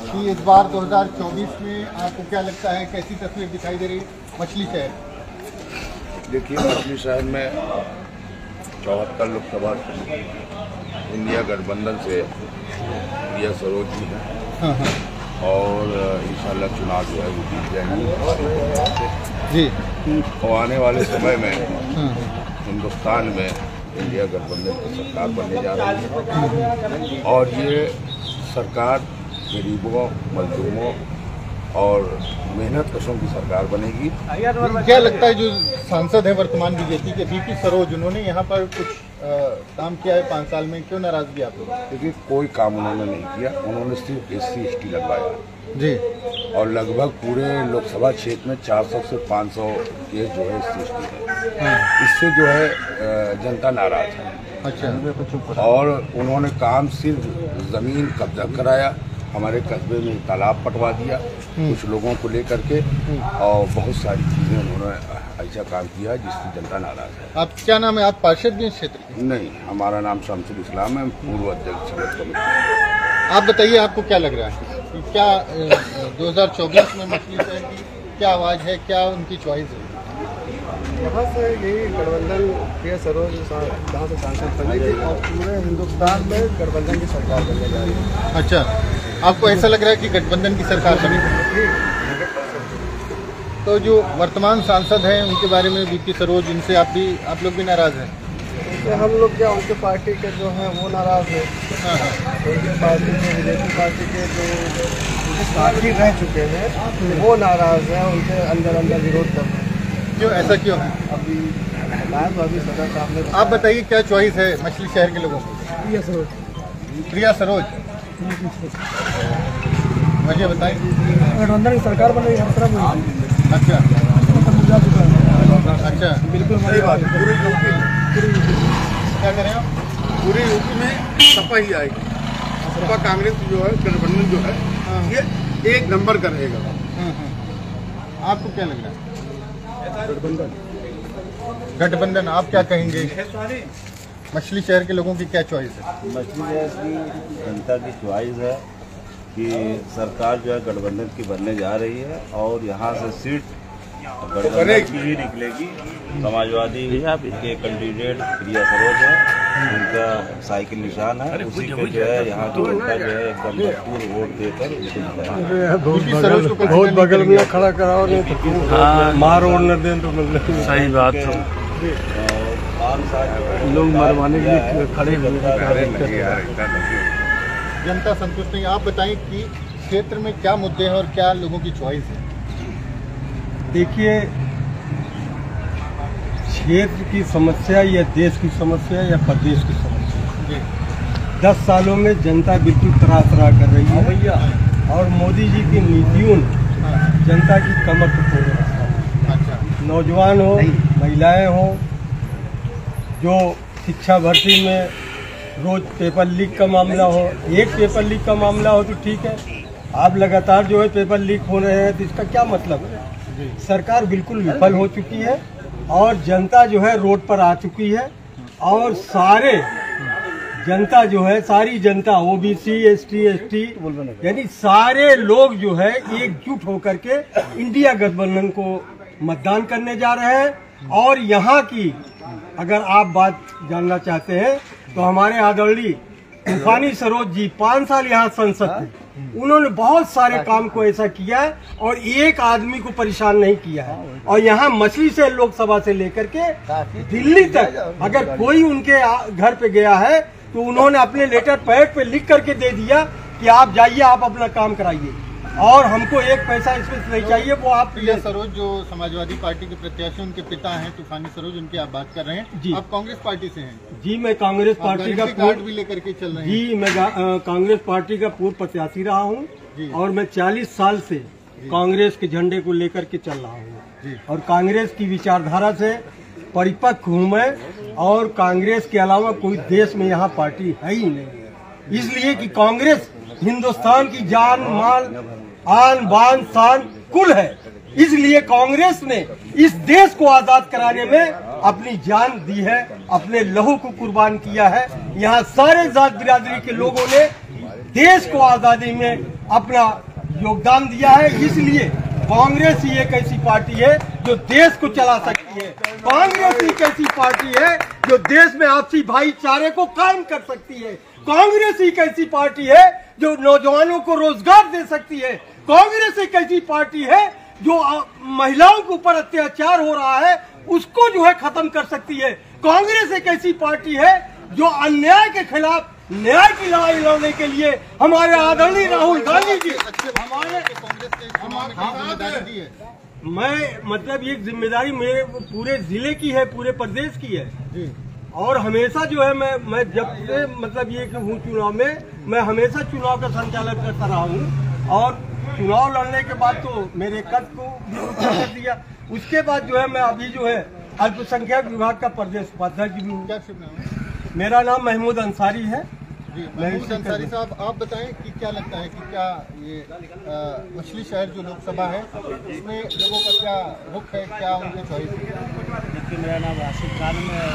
कि इस बार 2024 में आपको क्या लगता है, कैसी तस्वीर दिखाई दे रही मछली शहर? देखिए, मछली शहर में 74 लोकसभा इंडिया गठबंधन से प्रिया सरोज जी हैं और इंशाल्लाह चुनाव जो है वो जीत जाएंगे जी। और आने वाले समय में हिंदुस्तान में इंडिया गठबंधन की सरकार बनने जा रही है और ये सरकार गरीबों, मजदूरों और मेहनत कशों की सरकार बनेगी। क्या लगता है जो सांसद है वर्तमान बीजेपी के वीपी सरोज, उन्होंने यहाँ पर कुछ काम किया है 5 साल में, क्यों नाराजगी आप लोग? देखिए, कोई काम उन्होंने नहीं किया, उन्होंने सिर्फ SC/ST लगवाया जी। और लगभग पूरे लोकसभा क्षेत्र में 400 से 500 केस जो है SC/ST है। इससे जो है जनता नाराज है। अच्छा। और उन्होंने काम सिर्फ जमीन कब्जा कराया, हमारे कस्बे में तालाब पटवा दिया कुछ लोगों को लेकर के, और बहुत सारी चीजें उन्होंने ऐसा काम किया जिसकी जनता नाराज है। आप क्या नाम है? आप पार्षद भी क्षेत्र के? नहीं, हमारा नाम शमसुल इस्लाम है, पूर्व अध्यक्ष संगठन कमेटी। आप बताइए, आपको क्या लग रहा है कि क्या 2024 में मछली शहर की क्या आवाज है, क्या उनकी चॉइस है? यहाँ से यही गठबंधन प्रिया सरोज जहाँ से सांसद बनी थी और पूरे हिंदुस्तान में गठबंधन की सरकार बनने जा रही है। अच्छा, आपको ऐसा लग रहा है कि गठबंधन की सरकार बनेगी? तो जो वर्तमान सांसद हैं उनके बारे में वीपी सरोज, इनसे आप लोग भी नाराज हैं? हम लोग क्या, उनके पार्टी के जो हैं वो नाराज है। उनके पार्टी के, बीजेपी पार्टी के जो साथी रह चुके हैं वो नाराज हैं, उनके अंदर विरोध कर रहे हैं। क्यों, ऐसा क्यों है? अभी सदर साहब ने। आप बताइए, क्या चॉइस है मछली शहर के लोगों की? प्रिया सरोज। प्रिया सरोज, मुझे बताइए। गठबंधन की सरकार बन रही है, हर तरफ। अच्छा अच्छा, बिल्कुल सही बात है। पूरी यूपी क्या करें आप? पूरी यूपी में सपा ही आएगी। सपा कांग्रेस जो है, गठबंधन जो है, ये 1 नंबर का रहेगा। आपको क्या लग रहा है? गठबंधन, आप क्या कहेंगे? मछली शहर के लोगों की क्या चॉइस है? मछली शहर की जनता की चॉइस है कि सरकार जो है गठबंधन की बनने जा रही है और यहाँ से सीट गठबंधन की ही निकलेगी। समाजवादी के कैंडिडेट प्रिया सरोज है, उनका साइकिल निशान है, उसी पे जो है यहाँ की जनता जो है एकदम भरपूर वोट देकर उनको बहुत बगल में खड़ा कराओ, नहीं तो मार और न दें तो मतलब सही बात है। 5 साल लोग मरवाने के लिए खड़े हुए। जनता संतुष्ट नहीं। आप बताएं कि क्षेत्र में क्या मुद्दे हैं और क्या लोगों की चॉइस है? देखिए, क्षेत्र की समस्या या देश की समस्या या प्रदेश की समस्या, 10 सालों में जनता बिल्कुल तरातरा कर रही है भैया, और मोदी जी की नीतियों ने जनता की कमर को तोड़ रखा है। नौजवान हो, महिलाएं हो, जो शिक्षा भर्ती में रोज पेपर लीक का मामला हो, एक पेपर लीक का मामला हो तो ठीक है, आप लगातार जो है पेपर लीक हो रहे हैं तो इसका क्या मतलब है? सरकार बिल्कुल विफल हो चुकी है और जनता जो है रोड पर आ चुकी है, और सारे जनता जो है, सारी जनता OBC, ST, यानी सारे लोग जो है एकजुट होकर के इंडिया गठबंधन को मतदान करने जा रहे हैं। और यहाँ की अगर आप बात जानना चाहते हैं तो हमारे आदरणीय तूफानी सरोज जी 5 साल यहाँ संसद थे, उन्होंने बहुत सारे काम को ऐसा किया है और एक आदमी को परेशान नहीं किया है। और यहाँ मछली से लोकसभा से लेकर के दिल्ली तक अगर कोई उनके घर पे गया है तो उन्होंने अपने लेटर पैड पे लिख करके दे दिया कि आप जाइए, आप अपना काम कराइए और हमको एक पैसा इसमें नहीं चाहिए। वो आप प्रिया सरोज जो समाजवादी पार्टी के प्रत्याशी, उनके पिता हैं तूफानी सरोज, उनकी आप बात कर रहे हैं जी। आप कांग्रेस पार्टी से हैं? जी, मैं कांग्रेस पार्टी का कार्ड भी लेकर के चल रहे हैं? जी, मैं कांग्रेस पार्टी का पूर्व प्रत्याशी रहा हूँ और मैं 40 साल से कांग्रेस के झंडे को लेकर के चल रहा हूँ और कांग्रेस की विचारधारा से परिपक्व हूँ मैं, और कांग्रेस के अलावा कोई देश में यहाँ पार्टी है ही नहीं, इसलिए कि कांग्रेस हिंदुस्तान की जान, माल, आन बान शान कुल है। इसलिए कांग्रेस ने इस देश को आजाद कराने में अपनी जान दी है, अपने लहू को कुर्बान किया है। यहाँ सारे जात बिरादरी के लोगों ने देश को आजादी में अपना योगदान दिया है। इसलिए कांग्रेस ही एक ऐसी पार्टी है जो देश को चला सकती है। कांग्रेस ही एक ऐसी पार्टी है जो देश में आपसी भाईचारे को कायम कर सकती है। कांग्रेस ही एक ऐसी पार्टी है जो नौजवानों को रोजगार दे सकती है। कांग्रेस एक ऐसी पार्टी है जो महिलाओं के ऊपर अत्याचार हो रहा है उसको जो है खत्म कर सकती है। कांग्रेस एक ऐसी पार्टी है जो अन्याय के खिलाफ न्याय की लड़ाई लड़ने के लिए हमारे आदरणीय राहुल गांधी जी मैं मतलब ये जिम्मेदारी मेरे पूरे जिले की है, पूरे प्रदेश की है। और हमेशा जो है मैं जब से मतलब ये हूँ चुनाव में, मैं हमेशा चुनाव का संचालन करता रहा हूँ। और चुनाव लड़ने के बाद तो मेरे कद को भी कर दिया। उसके बाद जो है मैं अभी जो है अल्पसंख्यक विभाग का प्रदेश उपाध्यक्ष भी हूँ। मेरा नाम महमूद अंसारी है। महमूद अंसारी साहब, आप बताएं कि क्या लगता है कि क्या ये मछली शहर जो लोकसभा है इसमें लोगों का क्या रुख है, क्या उनकी चॉइस है? देखिए, मेरा नाम राशिद खान, मैं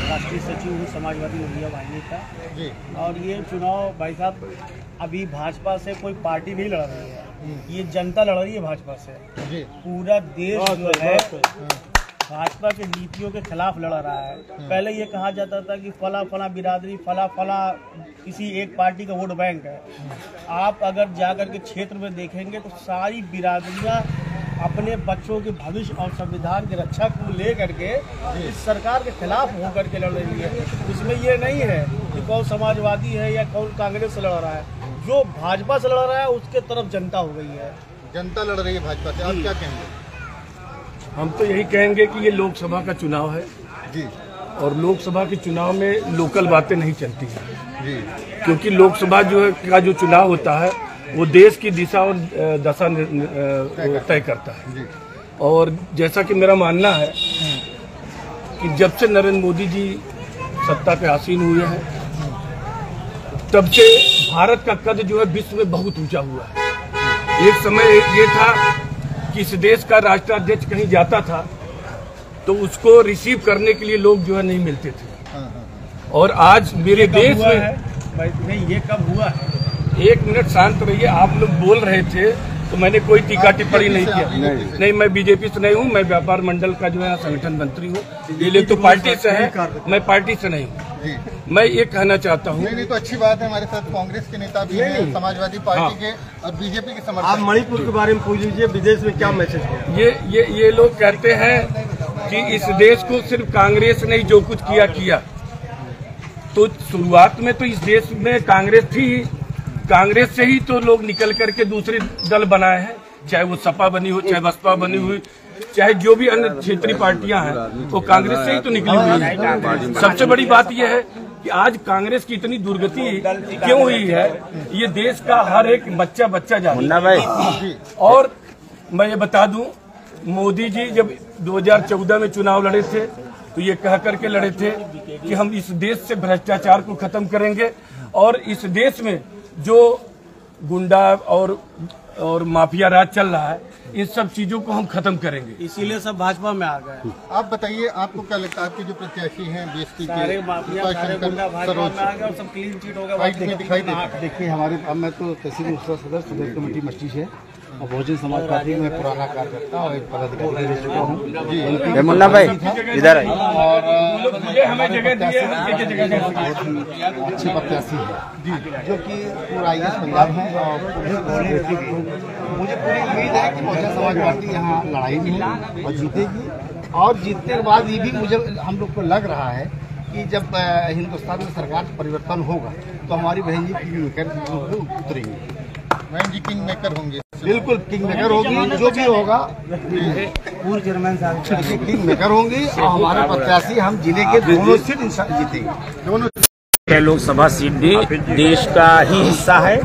राष्ट्रीय सचिव हूँ समाजवादी लोहिया वाहिनी का जी। और ये चुनाव भाई साहब अभी भाजपा से कोई पार्टी नहीं लड़ रही है, ये जनता लड़ रही है भाजपा से जी। पूरा देश जो है भाजपा के नीतियों के खिलाफ लड़ रहा है। पहले ये कहा जाता था कि फला बिरादरी फला किसी एक पार्टी का वोट बैंक है। आप अगर जाकर के क्षेत्र में देखेंगे तो सारी बिरादरियां अपने बच्चों के भविष्य और संविधान की रक्षा को ले करके इस सरकार के खिलाफ होकर के लड़ रही है। इसमें ये नहीं है कि कौन समाजवादी है या कौन कांग्रेस से लड़ रहा है। जो भाजपा से लड़ रहा है उसके तरफ जनता हो गई है। जनता लड़ रही है भाजपा से, आप क्या कहेंगे? हम तो यही कहेंगे कि ये लोकसभा का चुनाव है जी। और लोकसभा के चुनाव में लोकल बातें नहीं चलती हैं जी। क्योंकि लोकसभा जो है का जो चुनाव होता है वो देश की दिशा और दशा तय करता है जी। और जैसा कि मेरा मानना है कि जब से नरेंद्र मोदी जी सत्ता पे आसीन हुए हैं तब से भारत का कद जो है विश्व में बहुत ऊंचा हुआ है। एक समय ये था कि इस देश का राष्ट्राध्यक्ष कहीं जाता था तो उसको रिसीव करने के लिए लोग जो है नहीं मिलते थे। और आज मेरे देश में नहीं, ये कब हुआ है? एक मिनट शांत रहिए। आप लोग बोल रहे थे तो मैंने कोई टीका टिप्पणी नहीं किया। नहीं, मैं बीजेपी से नहीं हूँ, मैं व्यापार मंडल का जो है संगठन मंत्री हूँ। ये लोग तो पार्टी से है, मैं पार्टी से नहीं हूँ। मैं ये कहना चाहता हूँ। नहीं तो अच्छी बात है, हमारे साथ कांग्रेस के नेता भी हैं, समाजवादी पार्टी के और बीजेपी के समर्थक। आप मणिपुर के बारे में पूछ लीजिए, विदेश में क्या मैसेज है? ये लोग कहते हैं कि इस देश को सिर्फ कांग्रेस ने जो कुछ किया। तो शुरुआत में तो इस देश में कांग्रेस थी, कांग्रेस से ही तो लोग निकल करके दूसरे दल बनाए हैं, चाहे वो सपा बनी हो, चाहे बसपा बनी हुई, चाहे जो भी अन्य क्षेत्रीय पार्टियां हैं वो कांग्रेस से ही तो निकली हुई है। सबसे बड़ी बात यह है कि आज कांग्रेस की इतनी दुर्गति क्यों हुई है, ये देश का हर एक बच्चा जानता है। और मैं ये बता दूं, मोदी जी जब 2014 में चुनाव लड़े थे तो ये कह करके लड़े थे कि हम इस देश से भ्रष्टाचार को खत्म करेंगे और इस देश में जो गुंडा और माफिया राज चल रहा है इन सब चीजों को हम खत्म करेंगे। इसीलिए सब भाजपा में आ गए। आप बताइए, आपको क्या लगता है आपके जो प्रत्याशी हैं बीएसपी के सारे माफिया सारे गुंडा भाजपा में आ गए और सब क्लीन चिट हो गया। दिखाई देता है। देखिए, हमारे अब मैं तो तहसील सदस्य सदस्य कमेटी मस्ती से और बहुजन समाज पार्टी में पुराना कार्यकर्ता और एक पदाधिकारी रह चुका हूँ। मुन्ना भाई इधर आइए। और अच्छे प्रत्याशी है जो कि पूरा आईएएस पंजाब है और मुझे पूरी उम्मीद है कि बहुजन समाज पार्टी यहाँ लड़ाई भी और जीतेगी। और जीतने के बाद ये भी मुझे हम लोग को लग रहा है कि जब हिंदुस्तान में सरकार परिवर्तन होगा तो हमारी बहन जी किंग मेकर उतरेंगी। बहन जी किंग मेकर होंगे, बिल्कुल किंग मेकर होगी। जो भी होगा पूर्व चेयरमैन साहब किंग मेकर होंगी और हमारे प्रत्याशी हम जिले के दोनों सीट जीतेंगे। दोनों लोकसभा सीट भी देश का ही हिस्सा है।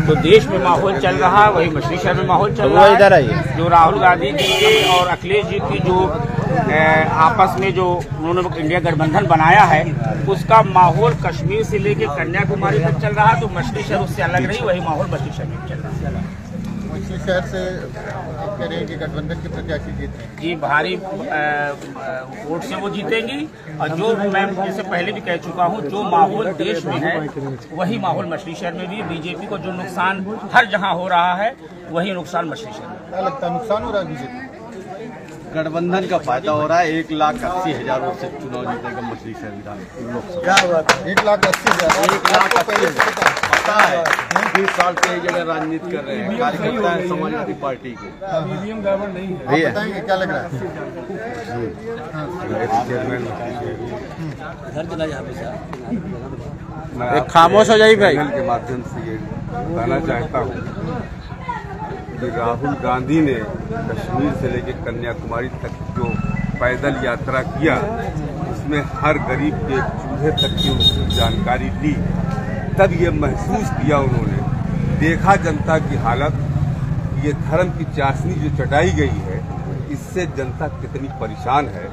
तो देश में माहौल चल रहा है, वही मछली शहर में माहौल चल रहा है। इधर आइए। जो राहुल गांधी जी के और अखिलेश जी की जो आपस में जो उन्होंने इंडिया गठबंधन बनाया है उसका माहौल कश्मीर से लेकर कन्याकुमारी तक चल रहा है, तो मछली शहर उससे अलग नहीं, वही माहौल मछली शहर में चल रहा है। मछली शहर से आप कह रहे हैं कि गठबंधन के प्रत्याशी जीत रहे हैं? जी, भारी वोट से वो जीतेंगी। और जो मैं जैसे पहले भी कह चुका हूँ, जो माहौल देश में है वही माहौल मछली शहर में भी। बीजेपी को जो नुकसान हर जहाँ हो रहा है वही नुकसान मछली शहर में। क्या लगता है नुकसान हो रहा है बीजेपी? गठबंधन का फायदा हो रहा है। 1,80,000 वोट से चुनाव जीतेगा मछली शहर विधानसभा। क्या बात है? 1,80,000। 1,80,000 पता है 20 साल से एक जगह राजनीति कर रहे हैं, कार्यकर्ता है समाजवादी पार्टी के। ईवीएम गड़बड़ नहीं है। आप बताएंगे क्या लग रहा है? एक खामोश हो जाइए भाई। के माध्यम से ये बताना चाहता हूँ कि राहुल गांधी ने कश्मीर से लेकर कन्याकुमारी तक जो पैदल यात्रा किया, उसमें हर गरीब के चूल्हे तक की उनकी जानकारी ली। तब ये महसूस किया उन्होंने, देखा जनता की हालत, ये धर्म की चाशनी जो चटाई गई है इससे जनता कितनी परेशान है।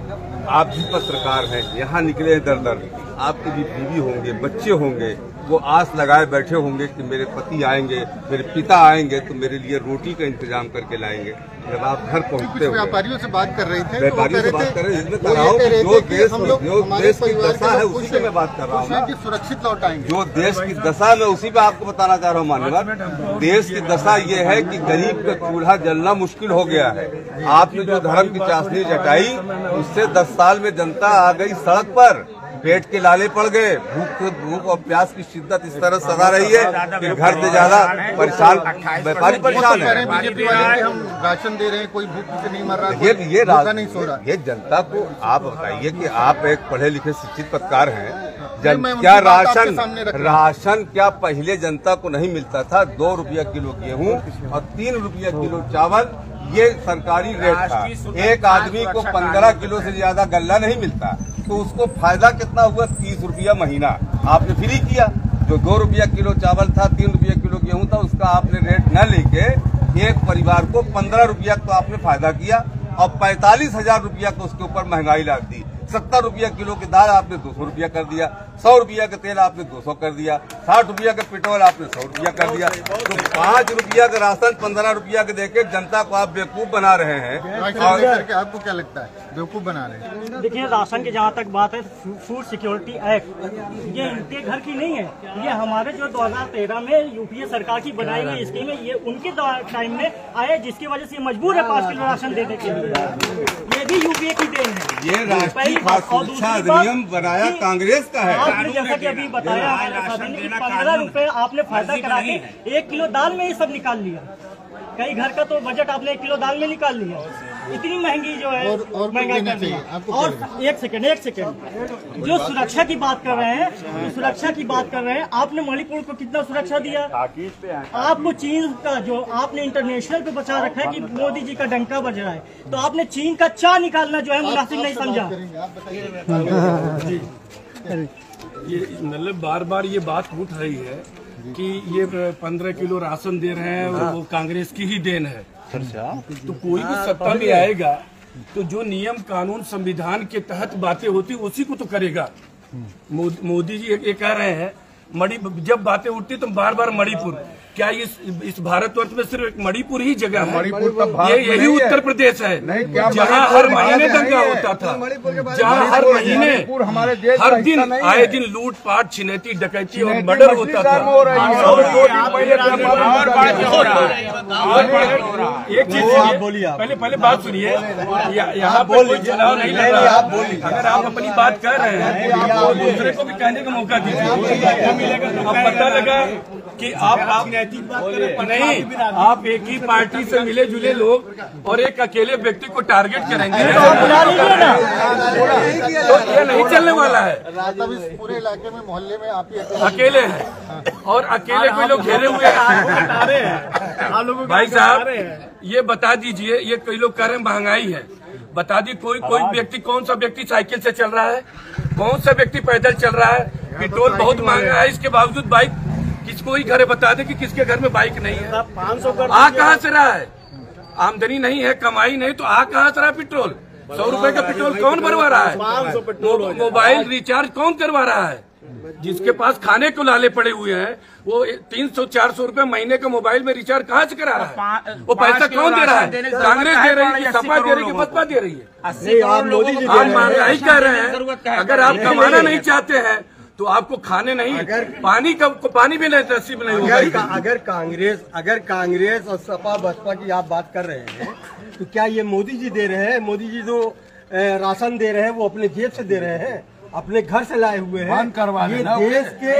आप भी पत्रकार हैं, यहाँ निकले हैं दर दर, आपके भी बीवी होंगे, बच्चे होंगे, वो आस लगाए बैठे होंगे कि मेरे पति आएंगे, मेरे पिता आएंगे तो मेरे लिए रोटी का इंतजाम करके लाएंगे। जब आप घर पहुँचते हो, व्यापारियों से बात कर रहे थे, व्यापारियों से बात कर रहे हैं, इसमें कर रहा हूँ कि जो देश की दशा है उसी पे मैं बात कर रहा हूँ, सुरक्षित लौटाएंगे। जो देश की दशा मैं उसी पे आपको बताना चाह रहा हूँ मान्यवर। देश की दशा ये है कि गरीब का चूल्हा जलना मुश्किल हो गया है। आपने जो धर्म की चाशनी जटाई, उससे 10 साल में जनता आ गई सड़क पर, पेट के लाले पड़ गए, भूख और प्यास की शिद्दत इस तरह सदा रही है कि घर से ज्यादा परेशान व्यापारी परेशान है। हम राशन दे रहे हैं, कोई भूख से नहीं मर रहा, ये नहीं सो रहा। ये जनता को आप बताइए कि आप एक पढ़े लिखे शिक्षित पत्रकार हैं, क्या राशन क्या पहले जनता को नहीं मिलता था? 2 रुपया किलो गेहूँ और 3 रुपया किलो चावल, ये सरकारी रेट था। एक आदमी को 15 किलो से ज्यादा गल्ला नहीं मिलता, तो उसको फायदा कितना हुआ? 30 रुपया महीना आपने फ्री किया। जो 2 रुपया किलो चावल था, 3 रुपया किलो गेहूं था, उसका आपने रेट न लेके एक परिवार को 15 रुपया तो आपने फायदा किया और 45,000 रुपया को उसके ऊपर महंगाई लाद दी। 70 रुपया किलो की दाल आपने 200 रुपया कर दिया, 100 रुपया का तेल आपने 200 कर दिया, 60 रुपया का पेट्रोल आपने 100 रुपया कर दिया। तो 5 रुपया का राशन 15 रुपया के देके जनता को आप बेवकूफ बना रहे हैं। आपको क्या लगता है बेवकूफ बना रहे हैं? देखिए, राशन की जहाँ तक बात है, फूड सिक्योरिटी एक्ट ये इनके घर की नहीं है, ये हमारे जो 2013 में यूपीए सरकार की बनाई गई स्कीम है, ये उनके टाइम में आए, जिसकी वजह से मजबूर है 5 किलो राशन देने के लिए। ये भी यूपीए की देन है। ये राष्ट्रीय सुरक्षा अधिनियम बनाया कांग्रेस का है। आपने जैसा कि अभी बताया 15 रुपए आपने फायदा करा के 1 किलो दाल में ये सब निकाल लिया। कई घर का तो बजट आपने 1 किलो दाल में निकाल लिया। इतनी महंगी जो है महंगाई कर दी। और एक सेकंड, जो सुरक्षा की बात कर रहे हैं, आपने मणिपुर को कितना सुरक्षा दिया? आपको चीन का जो आपने इंटरनेशनल पे बचा रखा है कि मोदी जी का डंका बज रहा है, तो आपने चीन का चा निकालना जो है मुनासिब नहीं समझा। ये मतलब बार बार ये बात उठ रही है कि ये 15 किलो राशन दे रहे हैं, वो कांग्रेस की ही देन है। तो कोई भी सत्ता में आएगा तो जो नियम कानून संविधान के तहत बातें होती उसी को तो करेगा। मोदी जी ये कह रहे हैं जब बातें उठती तो बार बार मणिपुर, क्या इस भारतवर्ष में सिर्फ एक मणिपुर ही जगह है? ये यही उत्तर प्रदेश है जहाँ हर महीने दंगा होता था, जहाँ हर महीने हर दिन आए दिन लूटपाट, छिनैती, डकैती और मर्डर होता था। एक चीज पहले बात सुनिए, यहाँ पर कोई चुनाव नहीं लड़ रहा। अगर आप अपनी बात कर रहे हैं तो दूसरे को भी कहने का मौका दीजिए। अब पता लगा कि आप नहीं, आप एक ही पार्टी से मिले जुले लोग और एक अकेले व्यक्ति को टारगेट करेंगे तो ये नहीं चलने वाला है। पूरे इलाके में, मोहल्ले में आप ही अकेले हैं और अकेले कोई लोग घेरे हुए हैं। भाई साहब, ये बता दीजिए, ये कई लोग कह रहे हैं महंगाई है, बता दी कोई व्यक्ति, कौन सा व्यक्ति साइकिल से चल रहा है, कौन सा व्यक्ति पैदल चल रहा है? पेट्रोल बहुत महंगा है, इसके बावजूद बाइक किसको ही घरे बता दे कि किसके घर में बाइक नहीं है। 500 आ कहाँ से रहा है? आमदनी नहीं है, कमाई नहीं, तो आ कहाँ से रहा पेट्रोल? 100 रुपए का पेट्रोल कौन भरवा रहा है? 500 पेट्रोल। मोबाइल रिचार्ज कौन करवा रहा है? जिसके पास खाने को लाले पड़े हुए हैं वो 300-400 रुपए महीने का मोबाइल में रिचार्ज कहाँ से करा रहा है? वो पैसा कौन दे रहा है? कांग्रेस दे रही है, सपा दे रही है, बसपा दे रही है? आप महंगाई कह रहे हैं। अगर आप कमाना नहीं चाहते हैं तो आपको खाने नहीं, पानी भी नहीं नसीब नहीं होगा। अगर कांग्रेस और सपा बसपा की आप बात कर रहे हैं तो क्या ये मोदी जी दे रहे हैं? मोदी जी जो राशन दे रहे हैं वो अपने जेब से दे रहे हैं, अपने घर से लाए हुए हैं। ये देश के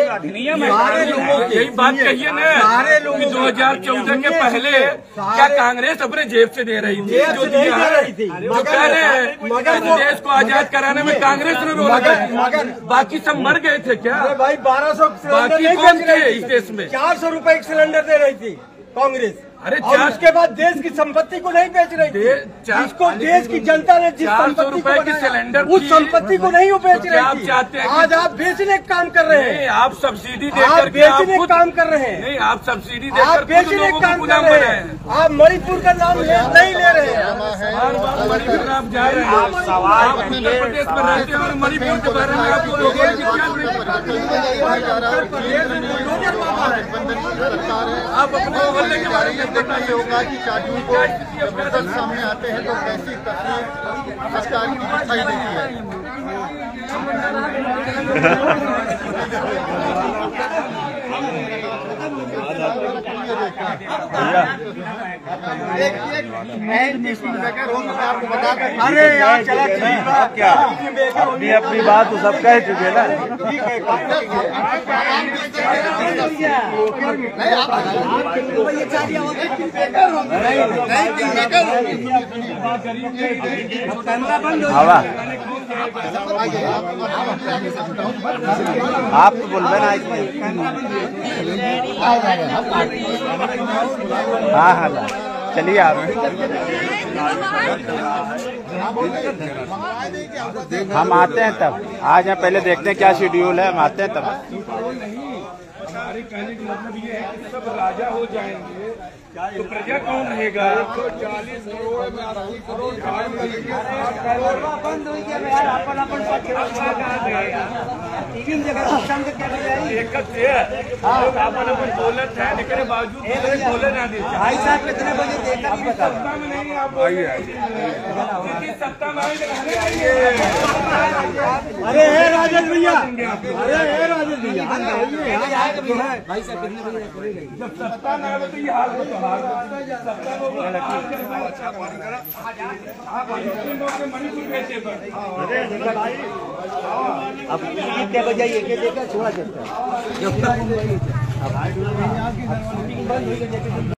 सारे लोगों की यही बात कहिए ना, सारे लोग 2014 के पहले क्या कांग्रेस अपने जेब से दे रही थी? जो दिया है, जो कह रहे हैं मगर देश को आजाद कराने में कांग्रेस ने रोल लगाया, बाकी सब मर गए थे क्या? भाई 1200 बाकी कौन थे इस देश में? 400 रुपए एक सिलेंडर दे रही थी कांग्रेस। अरे और उसके बाद देश की संपत्ति को नहीं बेच रही थी, जिसको देश की जनता ने जिस 400 संपत्ति रुपए को की सिलेंडर उस संपत्ति को नहीं वो बेच तो रही आप थी। चाहते हैं आज आप बेचने का काम कर रहे हैं, आप सब्सिडी दे आप करके बेचने का काम कर रहे हैं, नहीं आप सब्सिडी आप देकर बेचने का काम कर रहे हैं। आप मणिपुर का नाम नहीं ले रहे हैं। मणिपुर आप जा रहे हैं, आप उत्तर प्रदेश में रहते हैं और मणिपुर के बारे में आपको लोगों की आप अपने मोहल्ले के बारे में बताइए होगा कि चाचू को जब सामने आते हैं तो कैसी तस्वीर सरकार की दिखाई देती है। आपको बता दें। अरे यार चला क्या अपनी बात तो सब कह चुके ना। ठीक है हवा आप तो बोलबे ना हाँ चलिए आप हम आते हैं तब आ जाए, पहले देखते हैं क्या शेड्यूल है, हम आते हैं तब। हमारे कहने का मतलब ये है कि सब राजा हो जाएंगे तो प्रजा कौन रहेगा? 40 करोड़ में 80 करोड़ बंद हो गया अपन बोलत है, लेकिन बावजूद बोले ना दे। भाई साहब कितने बजे देखा सत्ता में नहीं आप सत्ता में अरे हे राजेश भैया, अरे हे राजेश भैया भाई साहब कितने बजे जब सत्ता में आवे तो ये हाल होता है। मणिपुर कैसे अब कितने बजे ये देखा छोड़ा जाता है।